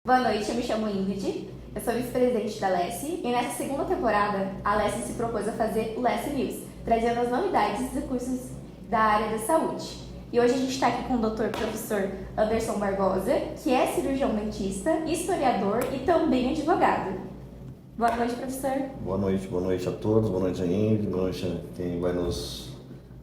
Boa noite, eu me chamo Ingrid, eu sou vice-presidente da LESSE e nessa segunda temporada a LESSE se propôs a fazer o LESSE News, trazendo as novidades e cursos da área da saúde. E hoje a gente está aqui com o Dr. Professor Anderson Barbosa, que é cirurgião dentista, historiador e também advogado. Boa noite, professor. Boa noite a todos, boa noite a Ingrid, boa noite a quem vai nos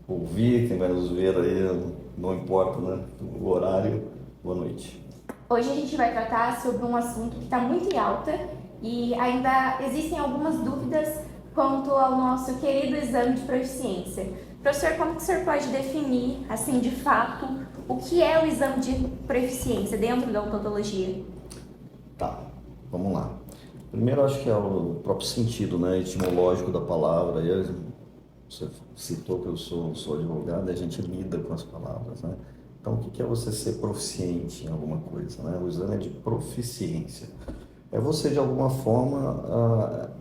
ouvir, quem vai nos ver aí, não importa, né, o horário, boa noite. Hoje a gente vai tratar sobre um assunto que está muito em alta e ainda existem algumas dúvidas quanto ao nosso querido exame de proficiência. Professor, como que o senhor pode definir, assim, de fato, o que é o exame de proficiência dentro da odontologia? Tá, vamos lá. Primeiro, acho que é o próprio sentido, né, etimológico da palavra. Aí, você citou que eu sou advogado e a gente lida com as palavras, né? Então, o que é você ser proficiente em alguma coisa, né? O exame é de proficiência. É você, de alguma forma,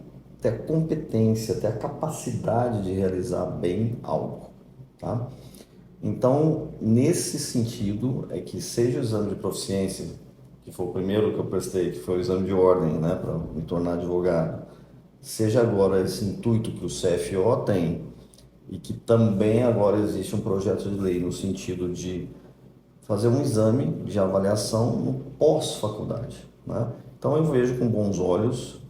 ter a competência, ter a capacidade de realizar bem algo, tá? Então, nesse sentido, é que seja o exame de proficiência, que foi o primeiro que eu prestei, que foi o exame de ordem, né, para me tornar advogado, seja agora esse intuito que o CFO tem, e que também agora existe um projeto de lei no sentido de fazer um exame de avaliação no pós-faculdade, né? Então eu vejo com bons olhos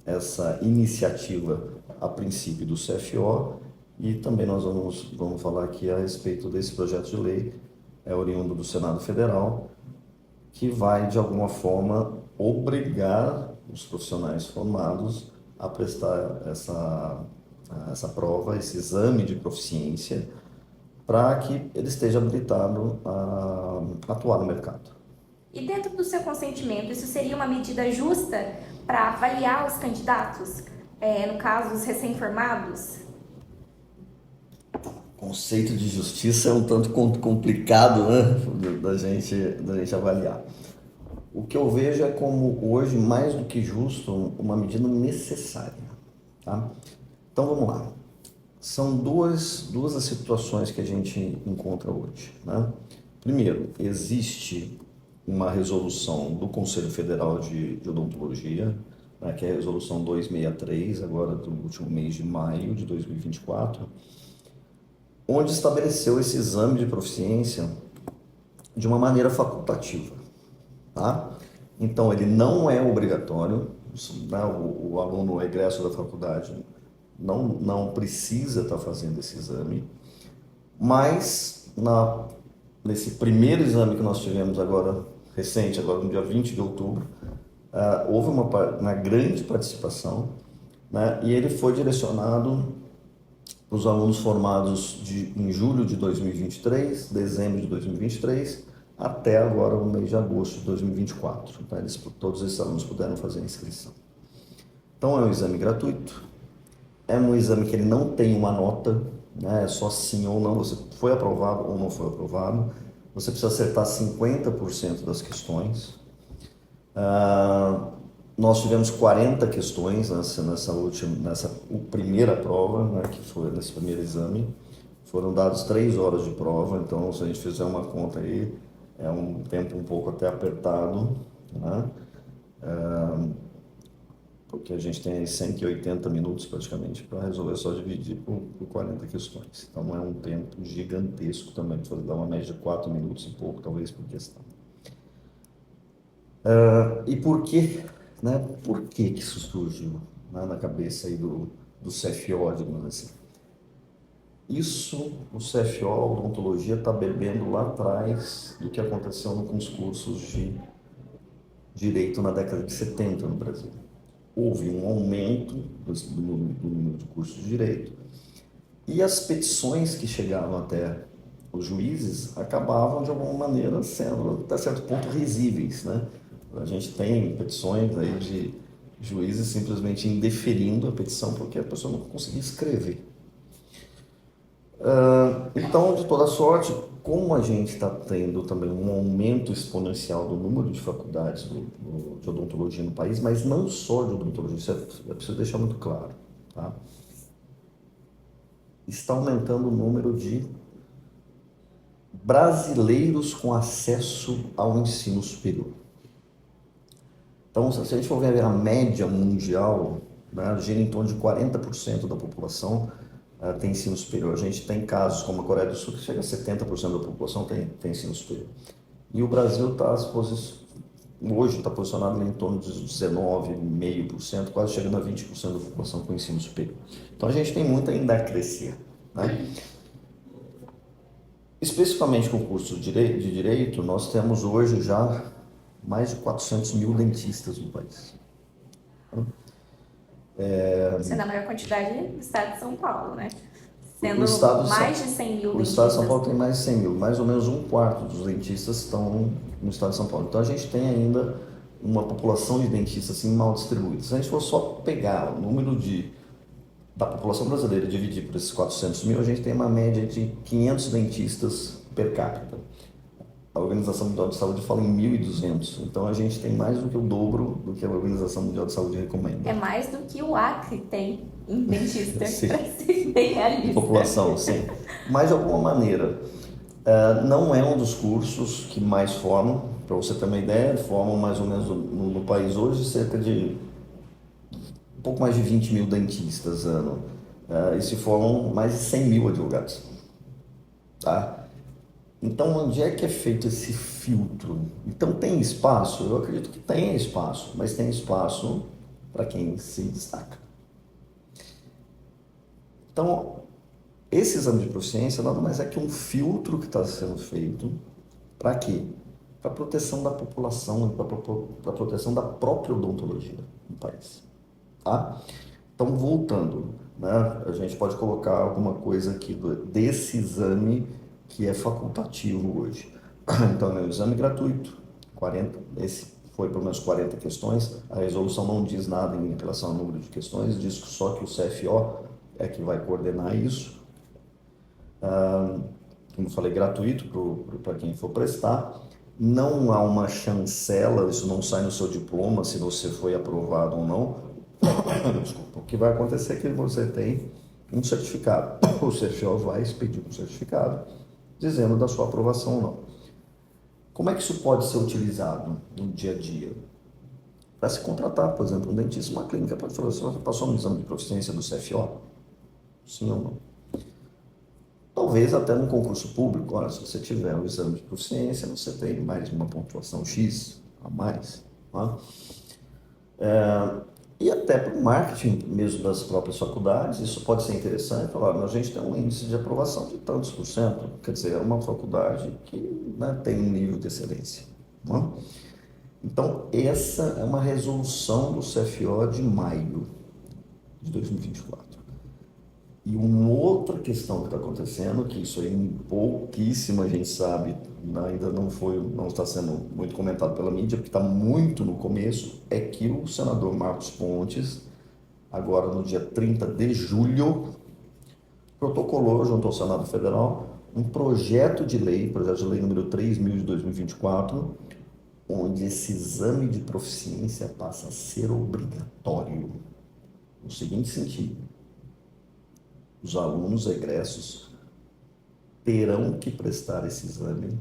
essa iniciativa a princípio do CFO e também nós vamos falar aqui a respeito desse projeto de lei, é oriundo do Senado Federal, que vai de alguma forma obrigar os profissionais formados a prestar essa prova, esse exame de proficiência, para que ele esteja habilitado a atuar no mercado. E dentro do seu consentimento, isso seria uma medida justa para avaliar os candidatos, no caso, os recém-formados? O conceito de justiça é um tanto complicado, né, da gente avaliar. O que eu vejo é como hoje, mais do que justo, uma medida necessária, tá? Então vamos lá. São duas as situações que a gente encontra hoje, né? Primeiro, existe uma resolução do Conselho Federal de Odontologia, né, que é a resolução 263, agora do último mês de maio de 2024, onde estabeleceu esse exame de proficiência de uma maneira facultativa, tá? Então, ele não é obrigatório, né? O aluno egresso da faculdade não precisa estar fazendo esse exame, mas nesse primeiro exame que nós tivemos agora, recente, agora no dia 20 de outubro, houve uma grande participação, né? E ele foi direcionado para os alunos formados em julho de 2023, dezembro de 2023, até agora o mês de agosto de 2024. Tá? Todos esses alunos puderam fazer a inscrição. Então é um exame gratuito, é um exame que ele não tem uma nota, né? É só sim ou não, você foi aprovado ou não foi aprovado. Você precisa acertar 50% das questões. Nós tivemos 40 questões nessa primeira prova, né, que foi nesse primeiro exame. Foram dados 3 horas de prova, então se a gente fizer uma conta aí, é um tempo um pouco até apertado, né? Porque a gente tem aí 180 minutos praticamente para resolver, só dividir por 40 questões. Então não é um tempo gigantesco também, para dar uma média de 4 minutos e pouco, talvez, por questão. E por que, né? Por que isso surgiu, né, na cabeça aí do CFO, digamos assim? Isso, o CFO, a odontologia, está bebendo lá atrás do que aconteceu com os cursos de direito na década de 70 no Brasil. Houve um aumento do número de cursos de direito e as petições que chegavam até os juízes acabavam, de alguma maneira, sendo, até certo ponto, risíveis, né? A gente tem petições aí de juízes simplesmente indeferindo a petição porque a pessoa não conseguia escrever. Então, de toda sorte, como a gente está tendo também um aumento exponencial do número de faculdades de odontologia no país, mas não só de odontologia, isso é preciso deixar muito claro, tá? Está aumentando o número de brasileiros com acesso ao ensino superior. Então, se a gente for ver a média mundial, né, gira em torno de 40% da população tem ensino superior. A gente tem casos como a Coreia do Sul que chega a 70% da população tem ensino superior. E o Brasil hoje está posicionado em torno de 19,5%, quase chegando a 20% da população com ensino superior. Então a gente tem muito ainda a crescer, né? Especificamente com o curso de Direito, nós temos hoje já mais de 400 mil dentistas no país. Sendo a maior quantidade do estado de São Paulo, né? Sendo mais de 100 mil dentistas. O estado de São Paulo tem mais de 100 mil, mais ou menos um quarto dos dentistas estão no estado de São Paulo. Então a gente tem ainda uma população de dentistas assim, mal distribuída. Se a gente for só pegar o número da população brasileira e dividir por esses 400 mil, a gente tem uma média de 500 dentistas per capita. A Organização Mundial de Saúde fala em 1.200, então a gente tem mais do que o dobro do que a Organização Mundial de Saúde recomenda. É mais do que o Acre tem em dentista, para ser bem realista. População, sim. Mas de alguma maneira, não é um dos cursos que mais formam, para você ter uma ideia, formam mais ou menos no país hoje cerca de um pouco mais de 20 mil dentistas ano, e se formam mais de 100 mil advogados. Tá? Então, onde é que é feito esse filtro? Então, tem espaço? Eu acredito que tem espaço, mas tem espaço para quem se destaca. Então, esse exame de proficiência nada mais é que um filtro que está sendo feito para quê? Para a proteção da população e para a proteção da própria odontologia no país. Tá? Então, voltando, né, a gente pode colocar alguma coisa aqui desse exame que é facultativo hoje. Então, é um exame gratuito, esse foi pelo menos 40 questões, a resolução não diz nada em relação ao número de questões, diz só que o CFO é que vai coordenar isso. Como eu falei, gratuito para quem for prestar. Não há uma chancela, isso não sai no seu diploma se você foi aprovado ou não. Desculpa. O que vai acontecer é que você tem um certificado. O CFO vai expedir um certificado dizendo da sua aprovação ou não. Como é que isso pode ser utilizado no dia a dia? Para se contratar, por exemplo, um dentista, uma clínica pode falar, você passou no exame de proficiência do CFO? Sim ou não? Talvez até no concurso público, olha, se você tiver o exame de proficiência, você tem mais uma pontuação X a mais. Tá? E até para o marketing mesmo das próprias faculdades, isso pode ser interessante. Falar, a gente tem um índice de aprovação de tantos por cento, quer dizer, é uma faculdade que, né, tem um nível de excelência. Tá? Então, essa é uma resolução do CFO de maio de 2024. E uma outra questão que está acontecendo, que isso aí pouquíssima gente sabe, ainda não está sendo muito comentado pela mídia, porque está muito no começo, é que o senador Marcos Pontes, agora no dia 30 de julho, protocolou junto ao Senado Federal um projeto de lei número 3.000 de 2024, onde esse exame de proficiência passa a ser obrigatório, no seguinte sentido: os alunos egressos terão que prestar esse exame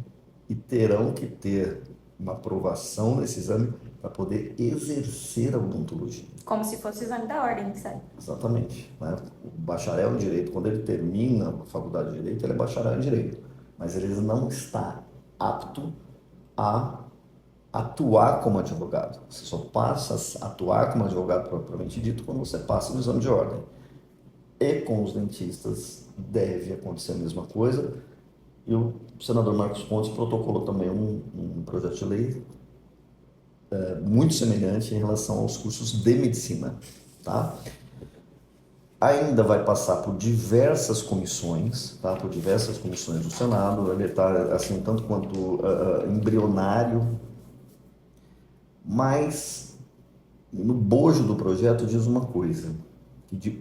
e terão que ter uma aprovação nesse exame para poder exercer a odontologia. Como se fosse o exame da ordem, sabe? Exatamente. Né? O bacharel em Direito, quando ele termina a faculdade de Direito, ele é bacharel em Direito, mas ele não está apto a atuar como advogado. Você só passa a atuar como advogado propriamente dito quando você passa no exame de ordem. E com os dentistas deve acontecer a mesma coisa. E o senador Marcos Pontes protocolou também um projeto de lei muito semelhante em relação aos cursos de medicina. Tá? Ainda vai passar por diversas comissões, tá? Por diversas comissões do Senado. Ele está assim, tanto quanto embrionário, mas no bojo do projeto diz uma coisa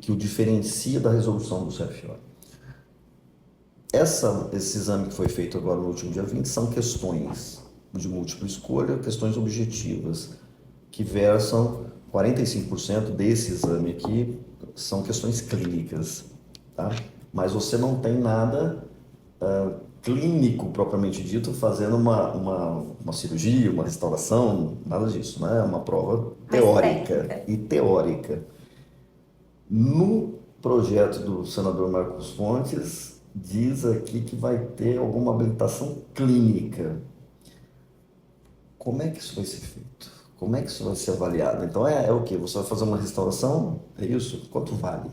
que o diferencia da resolução do CFO. Esse exame que foi feito agora no último dia 20 são questões de múltipla escolha, questões objetivas, que versam 45% desse exame aqui, são questões clínicas, tá? Mas você não tem nada clínico propriamente dito, fazendo uma cirurgia, uma restauração, nada disso, né? É uma prova Mais teórica técnica. e teórica. No projeto do senador Marcos Fontes, diz aqui que vai ter alguma habilitação clínica. Como é que isso vai ser feito? Como é que isso vai ser avaliado? Então é o quê? Você vai fazer uma restauração? É isso? Quanto vale?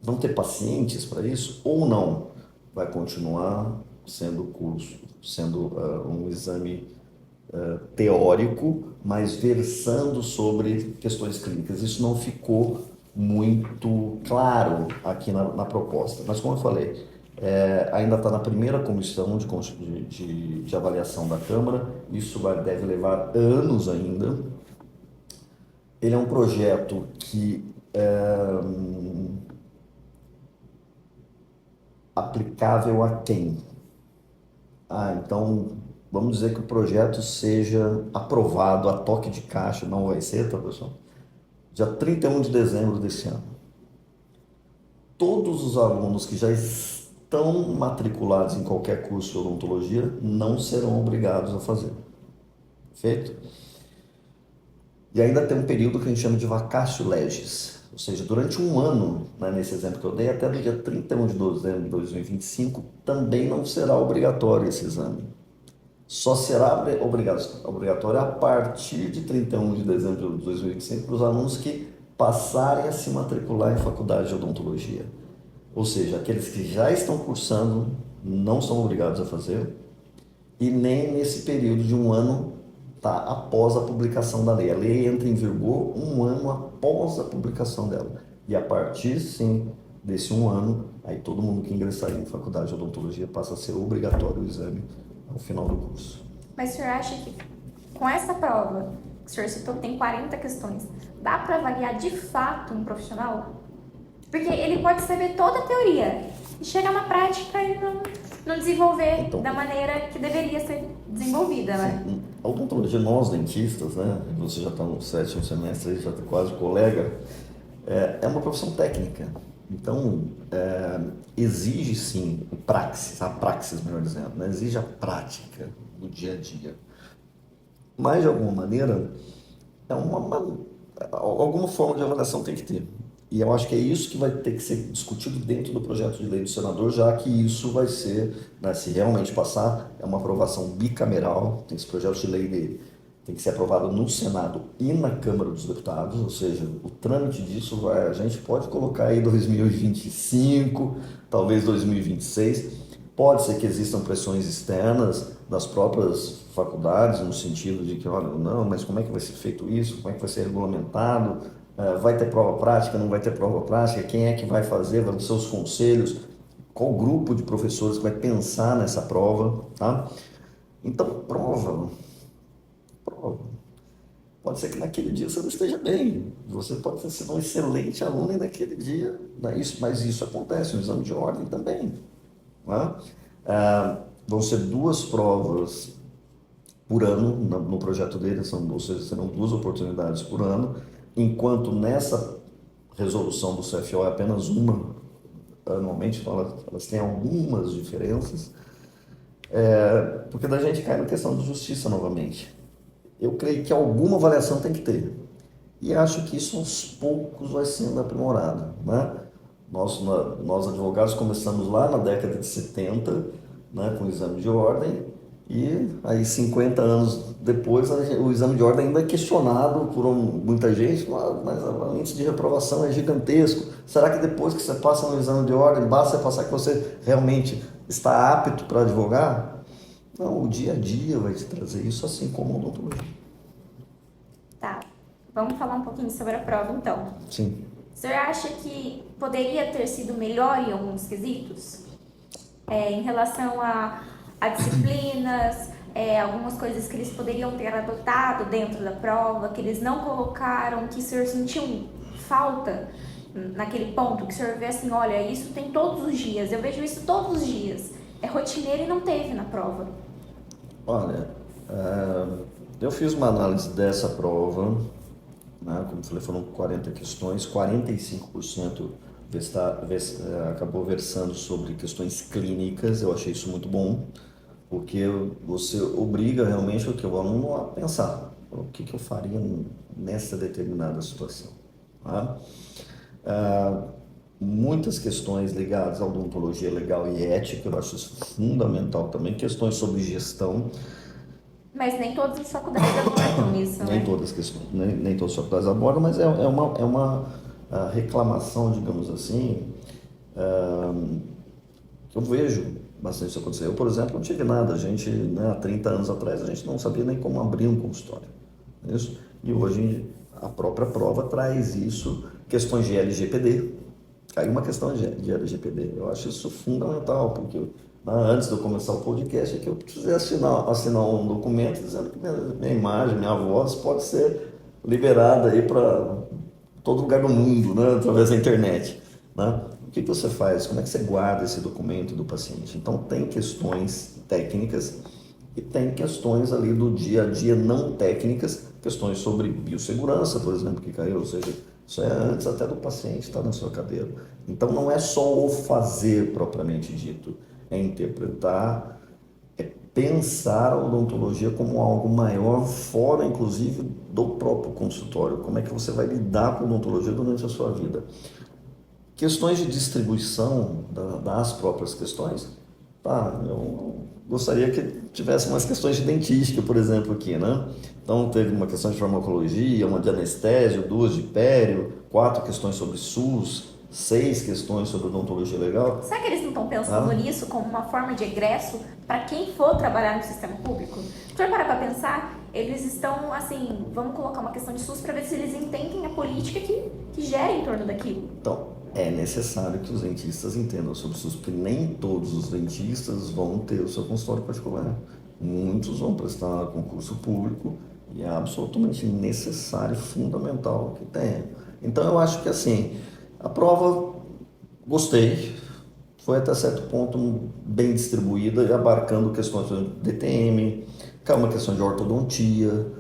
Vão ter pacientes para isso ou não? Vai continuar sendo curso, sendo um exame teórico, mas versando sobre questões clínicas. Isso não ficou muito claro aqui na proposta. Mas como eu falei, ainda está na primeira comissão de avaliação da Câmara, isso deve levar anos ainda. Ele é um projeto que aplicável a quem? Então vamos dizer que o projeto seja aprovado a toque de caixa, não vai ser, tá, pessoal? Dia 31 de dezembro desse ano. Todos os alunos que já estão matriculados em qualquer curso de odontologia não serão obrigados a fazer. Perfeito? E ainda tem um período que a gente chama de vacatio legis, ou seja, durante um ano, né, nesse exemplo que eu dei, até do dia 31 de dezembro de 2025, também não será obrigatório esse exame. Só será obrigatório a partir de 31 de dezembro de 2025 para os alunos que passarem a se matricular em faculdade de odontologia. Ou seja, aqueles que já estão cursando não são obrigados a fazer, e nem nesse período de um ano após a publicação da lei. A lei entra em vigor um ano após a publicação dela. E a partir, sim, desse um ano, aí todo mundo que ingressar em faculdade de odontologia passa a ser obrigatório o exame ao final do curso. Mas o senhor acha que com essa prova, que o senhor citou que tem 40 questões, dá para avaliar de fato um profissional? Porque ele pode saber toda a teoria e chegar na prática e não desenvolver da maneira que deveria ser desenvolvida, né? A odontologia, nós dentistas, né? Você já está no 7º semestre, já está quase colega, é uma profissão técnica. Então, exige sim a praxis, melhor dizendo, né? Exige a prática do dia a dia. Mas, de alguma maneira, alguma forma de avaliação tem que ter. E eu acho que é isso que vai ter que ser discutido dentro do projeto de lei do senador, já que isso vai ser, né, se realmente passar, é uma aprovação bicameral, esse projeto de lei dele tem que ser aprovado no Senado e na Câmara dos Deputados, ou seja, o trâmite disso a gente pode colocar aí 2025, talvez 2026, pode ser que existam pressões externas das próprias faculdades, no sentido de que, olha, não, mas como é que vai ser feito isso, como é que vai ser regulamentado, vai ter prova prática, não vai ter prova prática, quem é que vai fazer, vão ser os conselhos, qual grupo de professores que vai pensar nessa prova, tá? Então, prova. Pode ser que naquele dia você não esteja bem, você pode ter sido um excelente aluno e naquele dia, mas isso acontece no exame de ordem também, né? Vão ser 2 provas por ano no projeto dele, ou seja, serão 2 oportunidades por ano, enquanto nessa resolução do CFO é apenas uma anualmente, então elas têm algumas diferenças, porque da gente cai na questão de justiça novamente. Eu creio que alguma avaliação tem que ter, e acho que isso aos poucos vai sendo aprimorado, né? Nós advogados começamos lá na década de 70, né, com o exame de ordem, e aí 50 anos depois o exame de ordem ainda é questionado por muita gente, mas o índice de reprovação é gigantesco. Será que depois que você passa no exame de ordem, basta passar que você realmente está apto para advogar? Não, o dia a dia vai te trazer isso, assim como o odontologia. Tá, vamos falar um pouquinho sobre a prova então. Sim. O senhor acha que poderia ter sido melhor em alguns quesitos? Em relação a disciplinas, algumas coisas que eles poderiam ter adotado dentro da prova, que eles não colocaram, que o senhor sentiu falta naquele ponto, que o senhor vê assim, olha, isso tem todos os dias, eu vejo isso todos os dias, é rotineiro e não teve na prova. Olha, eu fiz uma análise dessa prova, né, como eu falei, foram 40 questões, 45% acabou versando sobre questões clínicas. Eu achei isso muito bom, porque você obriga realmente o aluno a pensar o que eu faria nessa determinada situação. Tá? Muitas questões ligadas à odontologia legal e ética, eu acho isso fundamental também, questões sobre gestão. Mas nem todas as faculdades abordam isso, né? Nem todas as faculdades abordam, mas é uma reclamação, digamos assim, que eu vejo bastante isso acontecer. Eu, por exemplo, não tive nada. A gente, né, há 30 anos atrás, a gente não sabia nem como abrir um consultório. Isso? E hoje a própria prova traz isso, questões de LGPD. Caiu uma questão de LGPD. Eu acho isso fundamental, porque antes de eu começar o podcast, é que eu precisei assinar um documento dizendo que minha imagem, minha voz pode ser liberada aí para todo lugar do mundo, né, através da internet. Né? O que você faz? Como é que você guarda esse documento do paciente? Então, tem questões técnicas e tem questões ali do dia a dia não técnicas, questões sobre biossegurança, por exemplo, que caiu, ou seja, isso é antes até do paciente estar na sua cadeira. Então, não é só o fazer propriamente dito, é interpretar, é pensar a odontologia como algo maior, fora inclusive do próprio consultório. Como é que você vai lidar com a odontologia durante a sua vida? Questões de distribuição das próprias questões, tá, eu gostaria que tivesse umas questões de dentística, por exemplo, aqui, né? Então, teve uma questão de farmacologia, uma de anestésio, 2 de pério, 4 questões sobre SUS, 6 questões sobre odontologia legal. Será que eles não estão pensando nisso como uma forma de egresso para quem for trabalhar no sistema público? Se você parar para pensar, eles estão, assim, vamos colocar uma questão de SUS para ver se eles entendem a política que gera em torno daquilo. Então, é necessário que os dentistas entendam sobre o SUS, porque nem todos os dentistas vão ter o seu consultório particular. Muitos vão prestar concurso público e é absolutamente necessário, fundamental que tenha. Então, eu acho que, assim, a prova, gostei, foi até certo ponto bem distribuída e abarcando questões de DTM, que é uma questão de ortodontia,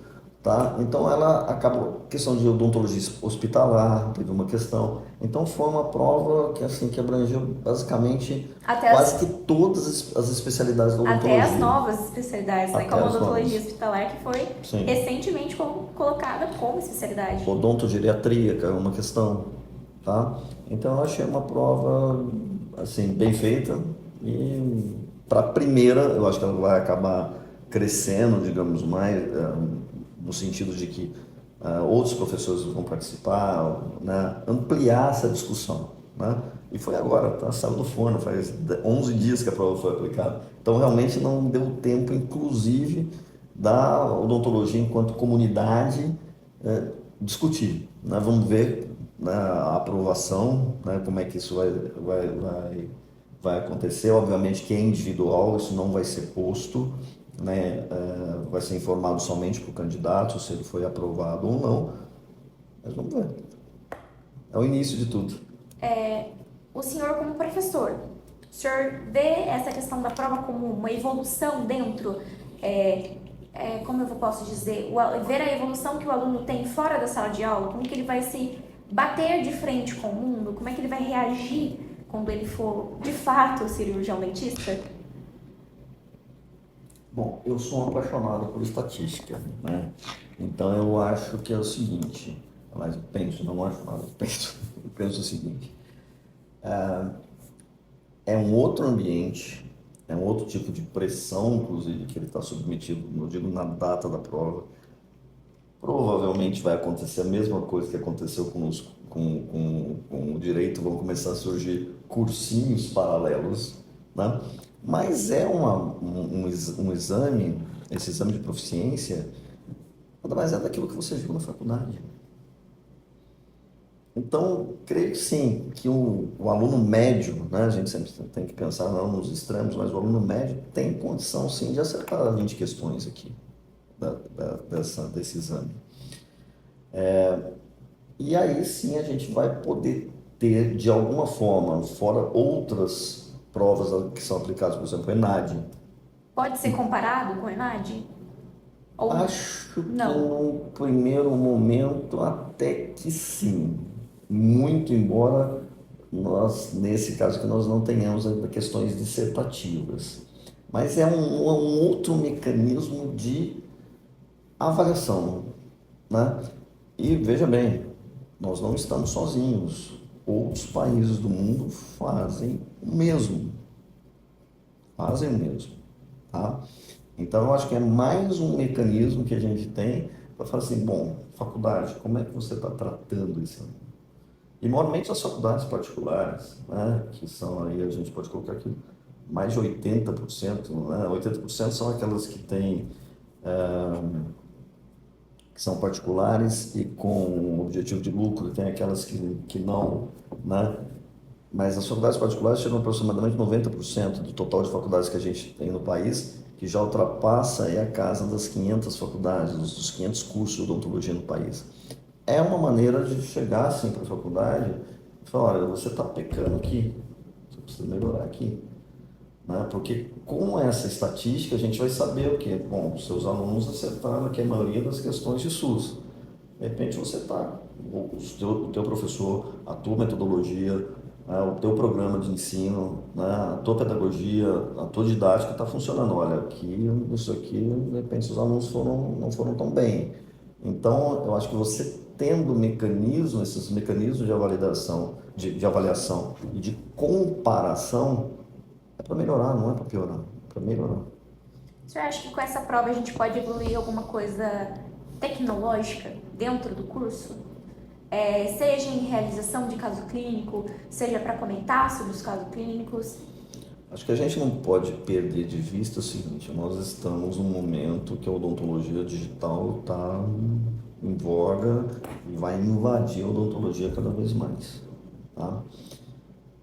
tá? Então ela acabou, questão de odontologia hospitalar, teve uma questão. Então foi uma prova que assim que abrangeu basicamente quase que todas as especialidades da odontologia. Até as novas especialidades, né? Como a odontologia hospitalar, que foi recentemente colocada como especialidade. Odontogeriatria, que é uma questão, tá? Então eu achei uma prova assim bem feita e para a primeira eu acho que ela vai acabar crescendo, digamos, mais no sentido de que outros professores vão participar, né? Ampliar essa discussão, né? E foi agora, tá? Saiu do forno, faz 11 dias que a prova foi aplicada. Então realmente não deu tempo, inclusive, da odontologia enquanto comunidade discutir, né? Vamos ver, né, a aprovação, né, como é que isso vai acontecer. Obviamente que é individual, isso não vai ser posto, né, vai ser informado somente para o candidato se ele foi aprovado ou não, mas vamos ver. É o início de tudo. O senhor como professor, o senhor vê essa questão da prova como uma evolução dentro, como eu posso dizer, ver a evolução que o aluno tem fora da sala de aula, como que ele vai se bater de frente com o mundo, como é que ele vai reagir quando ele for, de fato, cirurgião dentista? Bom, eu sou um apaixonado por estatística, né? Então eu acho que é o seguinte, mas eu penso, não acho nada, eu penso o seguinte, é um outro ambiente, é um outro tipo de pressão, inclusive, que ele está submetido, não digo na data da prova. Provavelmente vai acontecer a mesma coisa que aconteceu com o direito, vão começar a surgir cursinhos paralelos, né? Mas é um exame, esse exame de proficiência, nada mais é daquilo que você viu na faculdade. Então, creio que sim, que o aluno médio, né, a gente sempre tem que pensar não nos extremos, mas o aluno médio tem condição sim de acertar 20 questões aqui desse exame. E aí sim a gente vai poder ter, de alguma forma, fora outras provas que são aplicadas, por exemplo, o ENAD. Pode ser comparado com o ENAD? Ou Acho que não? num primeiro momento até que sim. Muito embora nesse caso, que nós não tenhamos ainda questões dissertativas. Mas é um outro mecanismo de avaliação, né? E veja bem, nós não estamos sozinhos. Outros países do mundo fazem o mesmo. Fazem o mesmo, tá? Então, eu acho que é mais um mecanismo que a gente tem para falar assim, bom, faculdade, como é que você está tratando esse aluno? E, normalmente, as faculdades particulares, né, que são aí, a gente pode colocar aqui, mais de 80%, né? 80% são aquelas que têm, que são particulares e com objetivo de lucro, tem aquelas que não, né? Mas as faculdades particulares chegam a aproximadamente 90% do total de faculdades que a gente tem no país, que já ultrapassa a casa das 500 faculdades, dos 500 cursos de odontologia no país. É uma maneira de chegar assim para a faculdade e falar, olha, você está pecando aqui, você precisa melhorar aqui. Né? Porque com essa estatística a gente vai saber o quê? Bom, os seus alunos acertaram aqui a maioria das questões de SUS. De repente você está, o teu professor, a tua metodologia, né, o teu programa de ensino, né, a tua pedagogia, a tua didática está funcionando. Olha, aqui, isso aqui, de repente os alunos não foram tão bem. Então, eu acho que você tendo mecanismos, esses mecanismos de avaliação, de avaliação e de comparação, é para melhorar, não é para piorar, é para melhorar. O senhor acha que com essa prova a gente pode evoluir alguma coisa tecnológica dentro do curso? Seja em realização de caso clínico, seja para comentar sobre os casos clínicos? Acho que a gente não pode perder de vista o seguinte, nós estamos num momento que a odontologia digital está em voga e vai invadir a odontologia cada vez mais. Tá?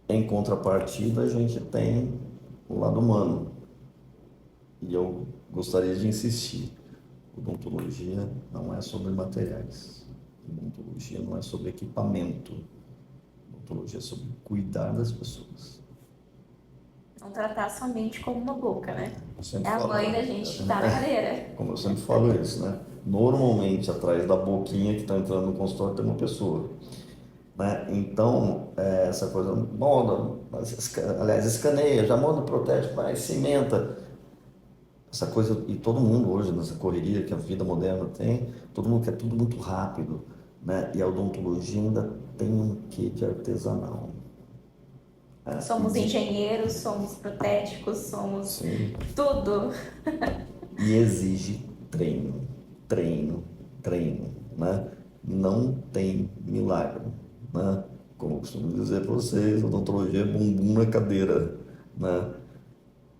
Em contrapartida, a gente tem o lado humano. E eu gostaria de insistir, odontologia não é sobre materiais, odontologia não é sobre equipamento, odontologia é sobre cuidar das pessoas. Não tratar somente como uma boca, né? É a mãe da gente tá na cadeira. Como eu sempre falo isso, né? Normalmente, atrás da boquinha que está entrando no consultório tem uma pessoa. Né? Então, essa coisa, molda, aliás, escaneia, já molda o protético, vai, cimenta. Essa coisa, e todo mundo hoje, nessa correria que a vida moderna tem, todo mundo quer tudo muito rápido. Né? E a odontologia ainda tem um quê de artesanal. Somos engenheiros, somos protéticos, somos Sim. tudo. E exige treino, treino, treino, né? Não tem milagre, né? Como eu costumo dizer para vocês, odontologia é bumbum na cadeira, né?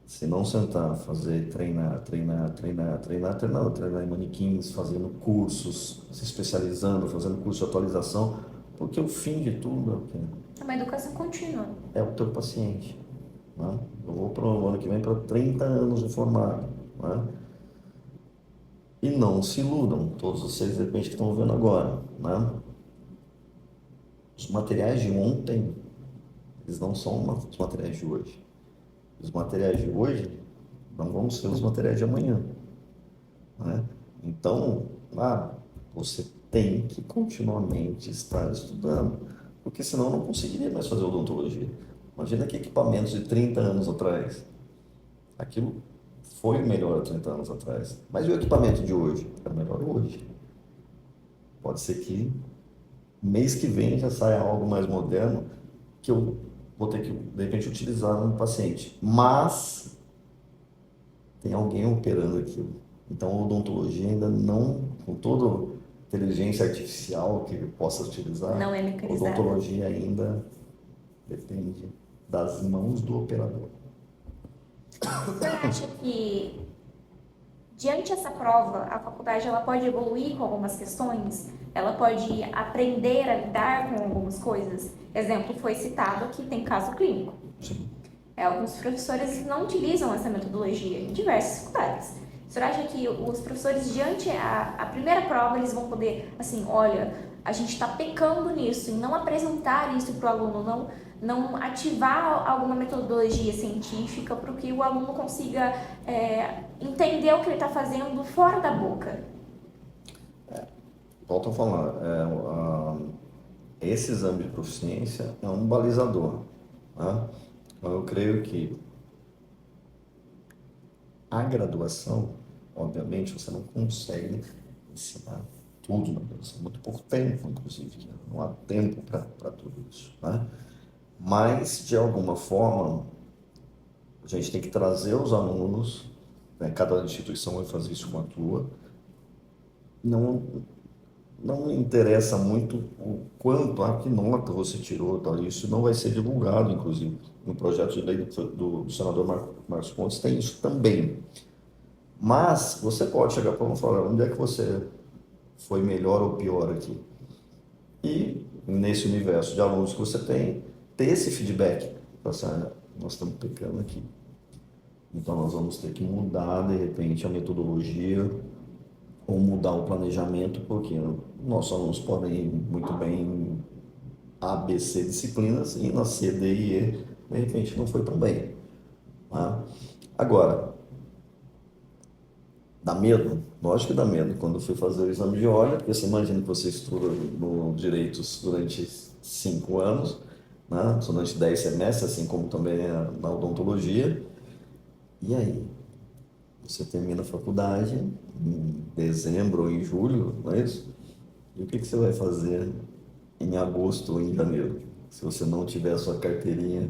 Se não sentar, fazer, treinar em manequins, fazendo cursos, se especializando, fazendo curso de atualização, porque o fim de tudo é o quê? É uma educação contínua. É o teu paciente. Né? Eu vou para o ano que vem para 30 anos de formado. Né? E não se iludam, todos vocês de repente que estão vendo agora. Né? Os materiais de ontem, eles não são os materiais de hoje. Os materiais de hoje não vão ser os materiais de amanhã. Né? Então, você tem que continuamente estar estudando, porque senão eu não conseguiria mais fazer odontologia. Imagina que equipamentos de 30 anos atrás, aquilo foi melhor há 30 anos atrás, mas e o equipamento de hoje? É melhor hoje. Pode ser que mês que vem já saia algo mais moderno que eu vou ter que, de repente, utilizar no paciente. Mas tem alguém operando aquilo. Então, a odontologia ainda não, com toda inteligência artificial que ele possa utilizar, não é mecanizada. A odontologia ainda depende das mãos do operador. Você acha que, diante dessa prova, a faculdade ela pode evoluir com algumas questões? Ela pode aprender a lidar com algumas coisas? Exemplo, foi citado que tem caso clínico. Sim. Alguns professores não utilizam essa metodologia em diversas faculdades. O senhor acha que os professores, diante a primeira prova, eles vão poder, assim, olha, a gente está pecando nisso, em não apresentar isso para o aluno, não ativar alguma metodologia científica para que o aluno consiga entender o que ele está fazendo fora da boca? Volto a falar, esse exame de proficiência é um balizador, tá? Então, eu creio que a graduação, obviamente, você não consegue ensinar tudo na graduação, muito pouco tempo, inclusive, não há tempo para tudo isso, né? Mas, de alguma forma, a gente tem que trazer os alunos, né? Cada instituição vai fazer isso com a tua, não, não me interessa muito o quanto, que nota você tirou, tal, isso não vai ser divulgado, inclusive, no projeto de lei do senador Marcos Pontes tem isso também. Mas você pode chegar para um e falar, onde é que você foi melhor ou pior aqui? E nesse universo de alunos que você tem, ter esse feedback. Passar, nós estamos pecando aqui. Então nós vamos ter que mudar, de repente, a metodologia ou mudar o planejamento, porque nossos alunos podem ir muito bem em A, B, C disciplinas e na C, D e E, de repente, não foi tão bem. Tá? Agora, dá medo? Lógico que dá medo. Quando eu fui fazer o exame de ordem, porque você imagina que você estuda no Direitos durante 5 anos, né? Durante 10 semestres, assim como também na odontologia. E aí? Você termina a faculdade em dezembro ou em julho, não é isso? E o que você vai fazer em agosto ou em janeiro? Se você não tiver a sua carteirinha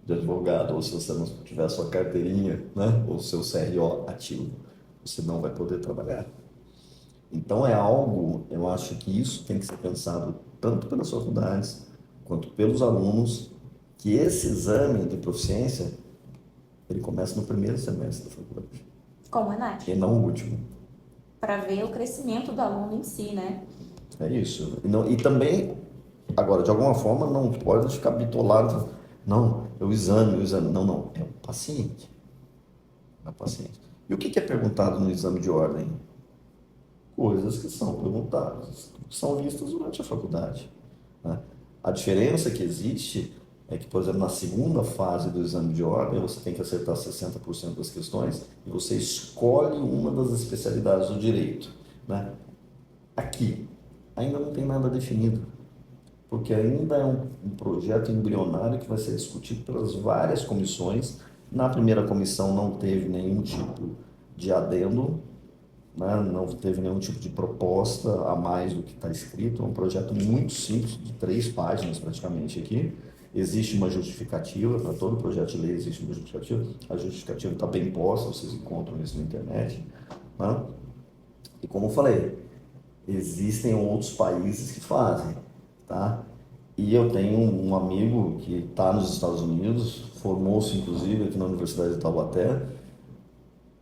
de advogado, ou se você não tiver a sua carteirinha, né? Ou seu CRO ativo, você não vai poder trabalhar. Então é algo, eu acho que isso tem que ser pensado tanto pelas faculdades quanto pelos alunos, que esse exame de proficiência, ele começa no primeiro semestre da faculdade, Como é, Nath? e não o último. Para ver o crescimento do aluno em si, né? É isso. E também, agora, de alguma forma, não pode ficar bitolado. Não, é o exame, o exame. Não, não, é o paciente. É o paciente. E o que é perguntado no exame de ordem? Coisas que são perguntadas, que são vistas durante a faculdade, né? A diferença que existe é que, por exemplo, na segunda fase do exame de ordem, você tem que acertar 60% das questões e você escolhe uma das especialidades do direito, né? Aqui, ainda não tem nada definido, porque ainda é um projeto embrionário que vai ser discutido pelas várias comissões. Na primeira comissão não teve nenhum tipo de adendo, né? Não teve nenhum tipo de proposta a mais do que está escrito. É um projeto muito simples, de 3 páginas praticamente aqui. Existe uma justificativa, para todo projeto de lei existe uma justificativa. A justificativa está bem posta, vocês encontram isso na internet, né? E como eu falei, existem outros países que fazem, tá? E eu tenho um amigo que está nos Estados Unidos, formou-se inclusive aqui na Universidade de Taubaté.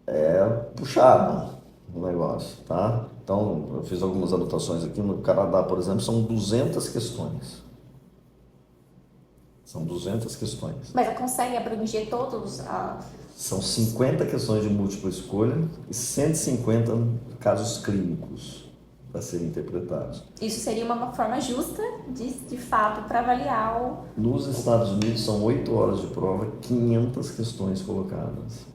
É puxado o negócio, tá? Então, eu fiz algumas anotações aqui. No Canadá, por exemplo, são 200 questões. São 200 questões. Mas consegue abranger todos a... São 50 questões de múltipla escolha e 150 casos clínicos para serem interpretados. Isso seria uma forma justa, de fato, para avaliar o... Nos Estados Unidos, são 8 horas de prova, 500 questões colocadas.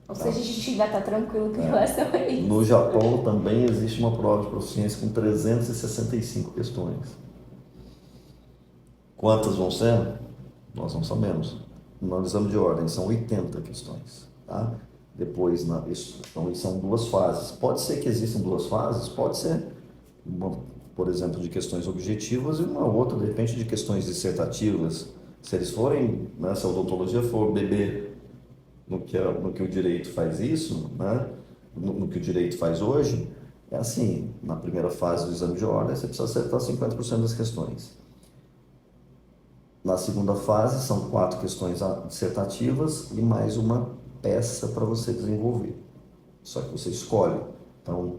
Ou seja, a gente ainda está tranquilo com relação a isso. No Japão também existe uma prova de proficiência com 365 questões. Quantas vão ser? Nós não sabemos. No exame de ordem são 80 questões, tá? Depois, então, são 2 fases. Pode ser que existam 2 fases, pode ser, por exemplo, de questões objetivas e uma outra, de repente, de questões dissertativas. Se eles forem, né, se a odontologia for beber no que o direito faz isso, né? No que o direito faz hoje, é assim, na primeira fase do exame de ordem, você precisa acertar 50% das questões. Na segunda fase, são 4 questões dissertativas e mais uma peça para você desenvolver. Só que você escolhe. Então,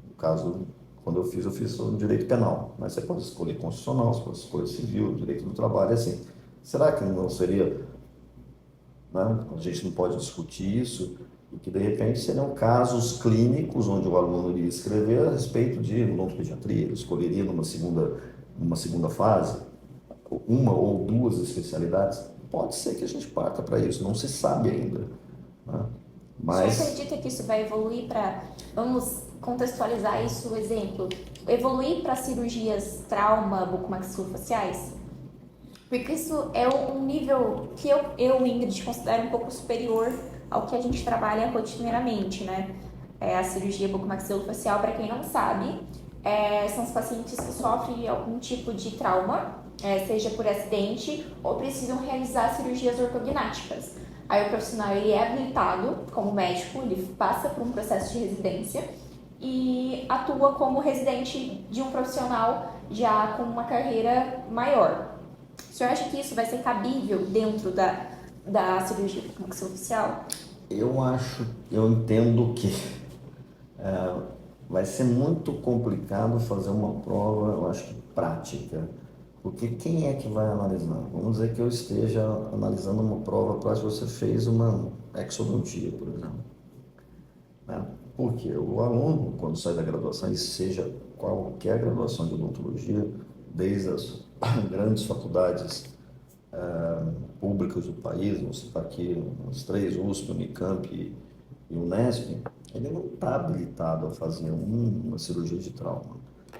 no caso, quando eu fiz o direito penal, mas você pode escolher constitucional, você pode escolher civil, direito do trabalho, assim. Será que não seria... Né? A gente não pode discutir isso, e que de repente seriam casos clínicos onde o aluno iria escrever a respeito de odontopediatria, ele escolheria numa segunda fase, uma ou 2 especialidades. Pode ser que a gente parta para isso, não se sabe ainda, né? Mas... Você acredita que isso vai evoluir para... Vamos contextualizar isso, o exemplo. evoluir para cirurgias trauma bucomaxilofaciais? Porque isso é um nível que eu, Ingrid, considero um pouco superior ao que a gente trabalha rotineiramente, né? A cirurgia bucomaxilofacial, para quem não sabe, são os pacientes que sofrem algum tipo de trauma, seja por acidente ou precisam realizar cirurgias ortognáticas. Aí o profissional ele é habilitado como médico, ele passa por um processo de residência e atua como residente de um profissional já com uma carreira maior. O senhor acha que isso vai ser cabível dentro da cirurgia bucomaxilofacial? Eu entendo que vai ser muito complicado fazer uma prova, eu acho que prática, porque quem é que vai analisar? Vamos dizer que eu esteja analisando uma prova para se você fez uma exodontia, por exemplo. Né? Porque o aluno, quando sai da graduação, e seja qualquer graduação de odontologia, desde as grandes faculdades públicas do país, vamos citar aqui as 3, USP, Unicamp e Unesp, ele não está habilitado a fazer uma cirurgia de trauma.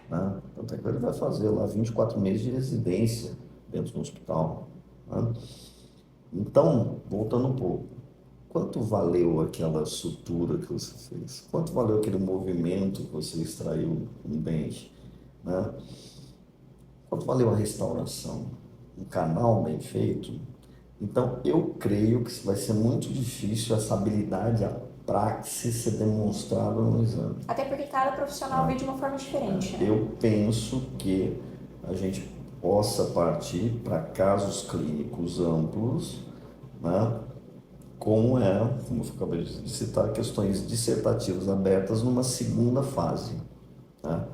Né? Tanto é que ele vai fazer lá 24 meses de residência dentro do hospital. Né? Então, voltando um pouco, quanto valeu aquela sutura que você fez? Quanto valeu aquele movimento que você extraiu um dente? Né? Quanto valeu a restauração? Um canal bem feito? Então, eu creio que vai ser muito difícil essa habilidade, a praxis ser demonstrada no exame. Até porque cada profissional vê de uma forma diferente. Né? Eu penso que a gente possa partir para casos clínicos amplos, né? Como eu acabei de citar, questões dissertativas abertas numa segunda fase. Né?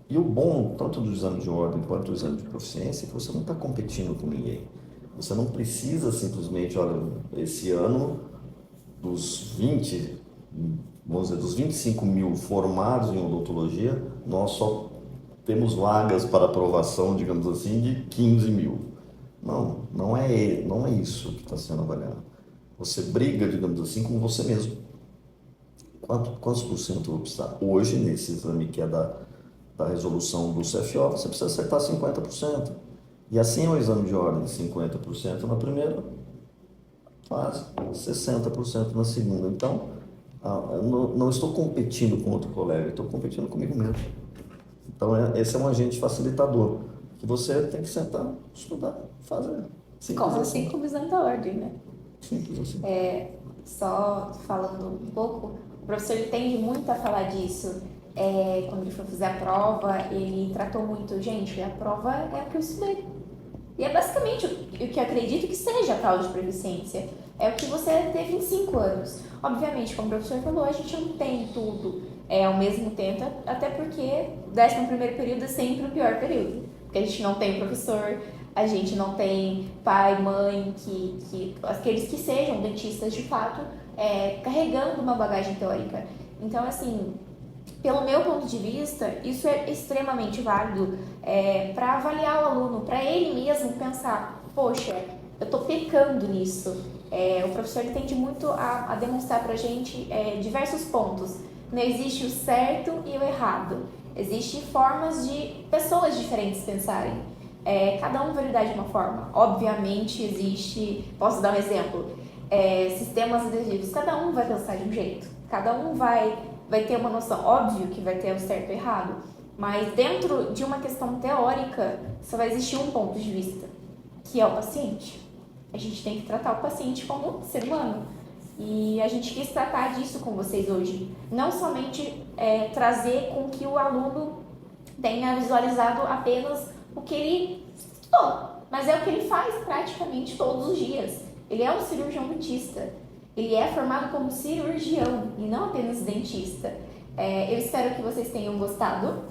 E o bom, tanto do exame de ordem quanto do exame de proficiência, é que você não está competindo com ninguém. Você não precisa simplesmente, olha, esse ano, dos 25 mil formados em odontologia, nós só temos vagas para aprovação, digamos assim, de 15 mil. Não é isso que está sendo avaliado. Você briga, digamos assim, com você mesmo. Quantos por cento eu vou precisar? Hoje, nesse exame que é da resolução do CFO, você precisa acertar 50%. E assim é o exame de ordem, 50% na primeira fase, 60% na segunda. Então, eu não estou competindo com outro colega, estou competindo comigo mesmo. Então, esse é um agente facilitador, que você tem que sentar, estudar, fazer. Como assim como exame da ordem, né? Simples assim. Só falando um pouco, o professor ele tende muito a falar disso. Quando ele foi fazer a prova, ele tratou muito, gente, a prova é o que eu estudei. E é basicamente o que eu acredito que seja a prova de proficiência. É o que você teve em 5 anos. Obviamente, como o professor falou, a gente não tem tudo ao mesmo tempo, até porque o 11º período é sempre o pior período. Porque a gente não tem professor, a gente não tem pai, mãe, aqueles que sejam dentistas de fato, carregando uma bagagem teórica. Então, assim, pelo meu ponto de vista, isso é extremamente válido para avaliar o aluno, para ele mesmo pensar, poxa, eu estou pecando nisso. O professor ele tende muito a demonstrar para a gente diversos pontos. Não existe o certo e o errado. Existem formas de pessoas diferentes pensarem. Cada um vai lidar de uma forma. Obviamente existe, posso dar um exemplo, sistemas adesivos, cada um vai pensar de um jeito. Cada um vai ter uma noção, óbvio que vai ter o certo e o errado, mas dentro de uma questão teórica só vai existir um ponto de vista, que é o paciente. A gente tem que tratar o paciente como ser humano. E a gente quis tratar disso com vocês hoje. Não somente trazer com que o aluno tenha visualizado apenas o que ele estudou, mas é o que ele faz praticamente todos os dias. Ele é um cirurgião dentista. Ele é formado como cirurgião e não apenas dentista. Eu espero que vocês tenham gostado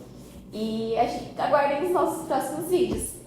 e aguardem os nossos próximos vídeos.